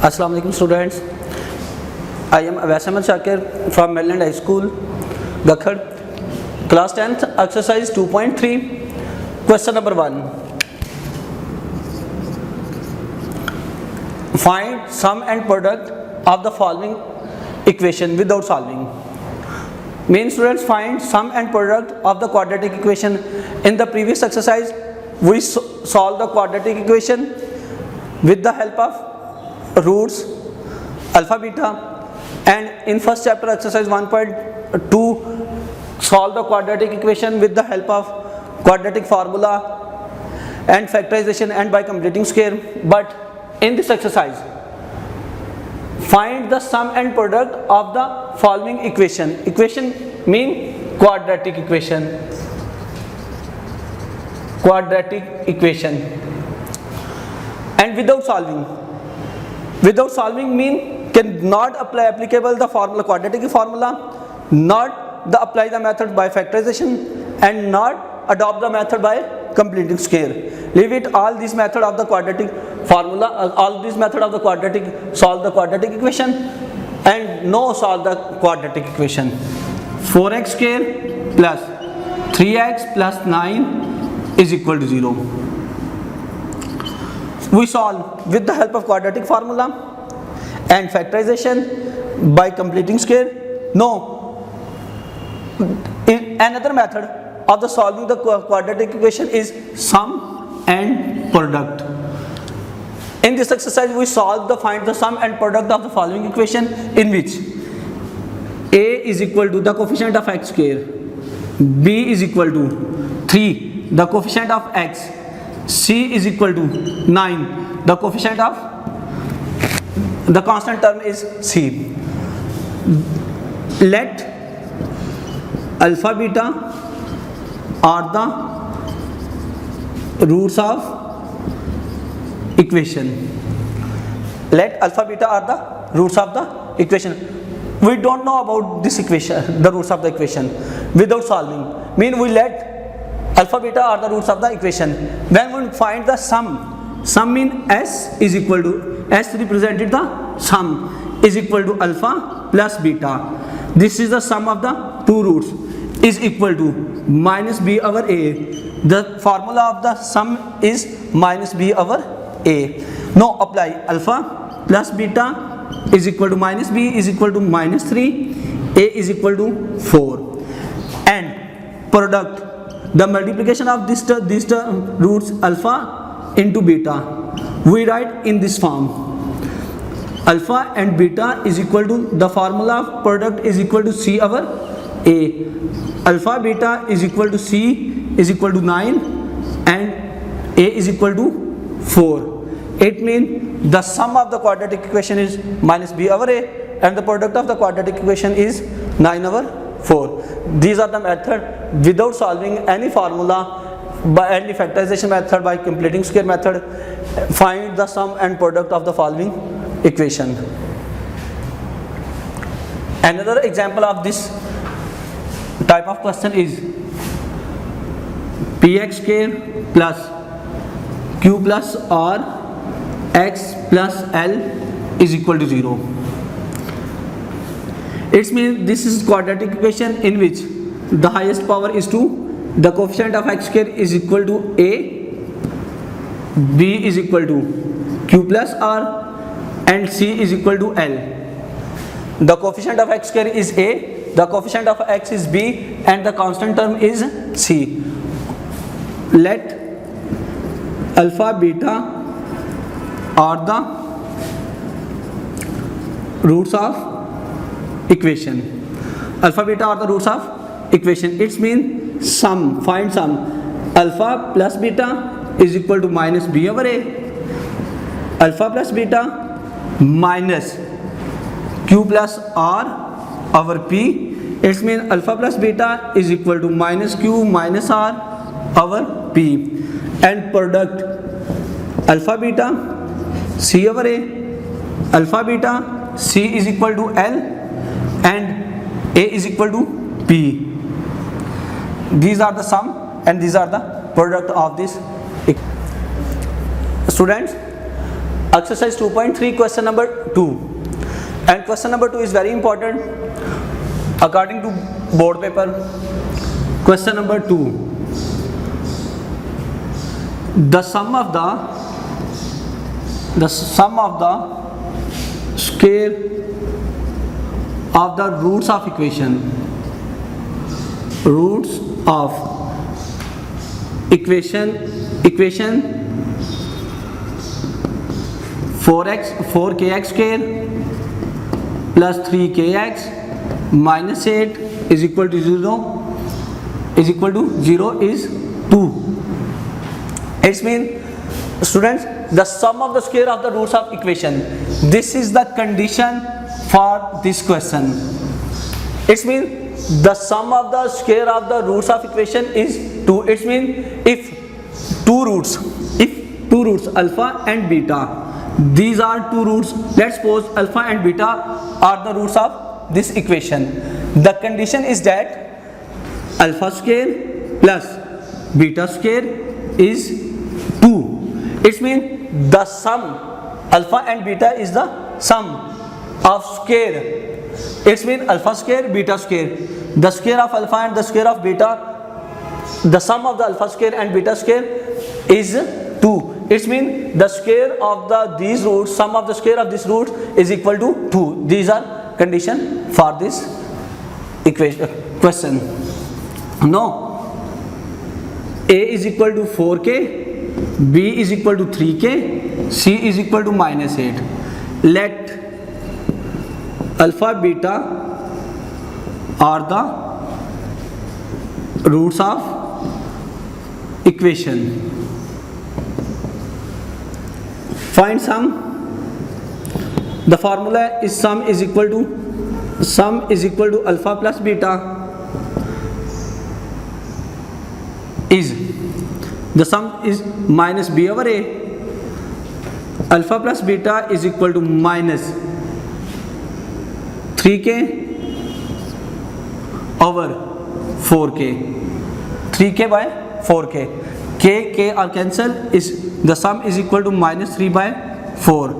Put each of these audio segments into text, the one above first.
Assalamu alaikum students. I am Awais Ahmed Shakir from Maryland High School, Gakhad. Class 10th, exercise 2.3, question number 1. Find sum and product of the following equation without solving. Main students, find sum and product of the quadratic equation. In the previous exercise, we solved the quadratic equation with the help of roots alpha beta, and in first chapter exercise 1.2 solve the quadratic equation with the help of quadratic formula and factorization and by completing square. But in this exercise, find the sum and product of the following equation. Equation mean quadratic equation. Quadratic equation. And without solving. Without solving mean cannot applicable the formula, quadratic formula, not the apply the method by factorization, and not adopt the method by completing square. Leave it all this method of the quadratic formula, all this method of the quadratic, solve the quadratic equation, and no solve the quadratic equation. 4x square plus 3x plus 9 is equal to 0. We solve with the help of quadratic formula and factorization by completing square. No. Another method of the solving the quadratic equation is sum and product. In this exercise, we find the sum and product of the following equation, in which a is equal to the coefficient of x square, b is equal to 3, the coefficient of x, c is equal to 9, the coefficient of the constant term is c. Let alpha beta are the roots of equation. Let alpha beta are the roots of the equation. We don't know about this equation, the roots of the equation, without solving. Mean we let alpha beta are the roots of the equation. When we find the sum mean s is equal to, s represented the sum is equal to alpha plus beta. This is the sum of the two roots is equal to minus b over a. The formula of the sum is minus b over a. Now apply alpha plus beta is equal to minus b is equal to minus 3, a is equal to 4, and product, the multiplication of these roots alpha into beta, we write in this form. Alpha and beta is equal to, the formula of product is equal to c over a. Alpha beta is equal to c is equal to 9 and a is equal to 4. It means the sum of the quadratic equation is minus b over a and the product of the quadratic equation is 9 over 4. These are the method without solving any formula, by any factorization method, by completing square method. Find the sum and product of the following equation. Another example of this type of question is px square plus q plus r x plus l is equal to 0. It means this is quadratic equation in which the highest power is 2, the coefficient of x square is equal to a, b is equal to q plus r, and c is equal to l. The coefficient of x square is a, the coefficient of x is b, and the constant term is c. Let alpha beta are the roots of equation. Alpha beta are the roots of equation. It means sum, find sum. Alpha plus beta is equal to minus b over a. Alpha plus beta minus q plus r over p. It means alpha plus beta is equal to minus q minus r over p. And product alpha beta c over a, alpha beta c is equal to l, and a is equal to p. These are the sum and these are the product of this. Students, Exercise 2.3, question number 2. And question number 2 is very important according to board paper. Question number 2. The sum of the square of the roots of equation 4kx square plus 3kx minus 8 is equal to 0 is 2. It means, students, the sum of the square of the roots of equation. This is the condition for this question. It means the sum of the square of the roots of equation is 2. It means if two roots alpha and beta, these are two roots. Let's suppose alpha and beta are the roots of this equation. The condition is that alpha square plus beta square is 2. It means the sum, alpha and beta is the sum of square. It means alpha square, beta square. The square of alpha and the square of beta, the sum of the alpha square and beta square is 2. It means the square of these roots, sum of the square of this root is equal to 2. These are condition for this question. Now, A is equal to 4k, B is equal to 3k, C is equal to minus 8. Let alpha, beta are the roots of equation. Find sum. The formula is sum is equal to alpha plus beta is, the sum is minus b over a. Alpha plus beta is equal to minus 3k over 4k. 3k by 4k. K are cancel, is the sum is equal to minus 3 by 4.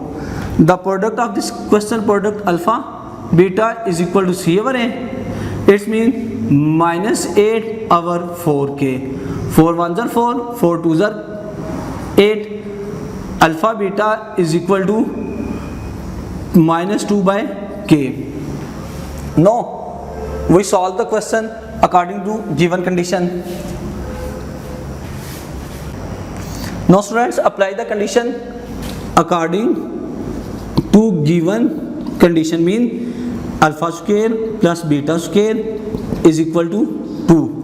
The product of this question, product alpha beta is equal to c over a. It means minus 8 over 4k. 4 1s are 4, 4 2s are 8. Alpha beta is equal to minus 2 by k. Now we solve the question according to given condition. Now students, apply the condition according to given condition. Mean alpha square plus beta square is equal to 2.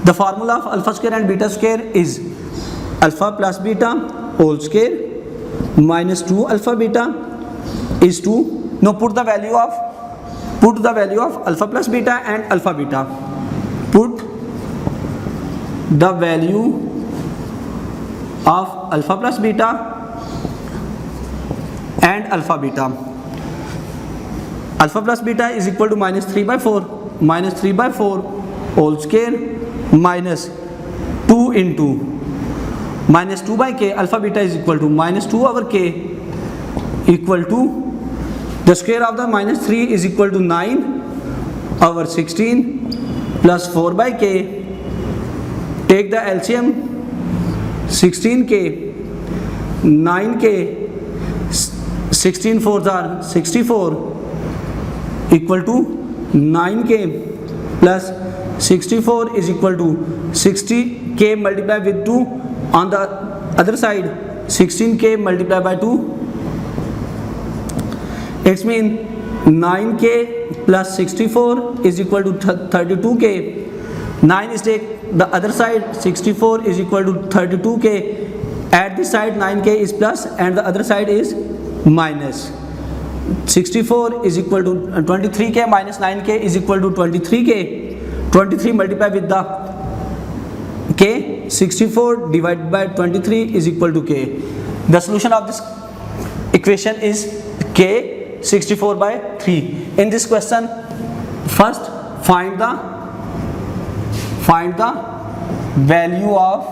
The formula of alpha square and beta square is alpha plus beta whole square minus 2 alpha beta is 2. Now put the value of alpha plus beta and alpha beta. Put the value of alpha plus beta and alpha beta. Alpha plus beta is equal to minus 3 by 4 whole square minus 2 into minus 2 by k. Alpha beta is equal to minus 2 over k equal to the square of the minus 3 is equal to 9 over 16 plus 4 by k. Take the LCM. 16k, 9k, 16 4s are 64 equal to 9k plus 64 is equal to 60k multiplied with 2 on the other side, 16k multiplied by 2. It means 9k plus 64 is equal to 32k. 9 is take the other side, 64 is equal to 32k. At this side 9k is plus and the other side is minus. 64 is equal to 23k minus 9k is equal to 23k. 23 multiplied with the k, 64 divided by 23 is equal to k. The solution of this equation is k 64 by 3. In this question, first find the value of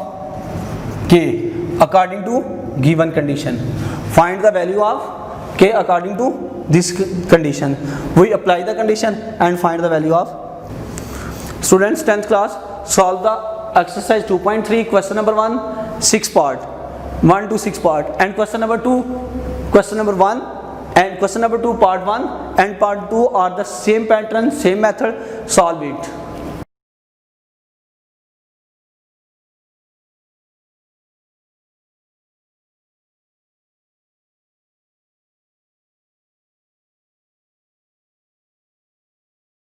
k according to given condition. find the value of k according to this condition. We apply the condition and find the value of. Students, 10th class, solve the exercise 2.3, question number 1, 6 part, 1 to 6 part, and question number 2, question number 1 and question number 2 part 1 and part 2 are the same pattern, same method. Solve it.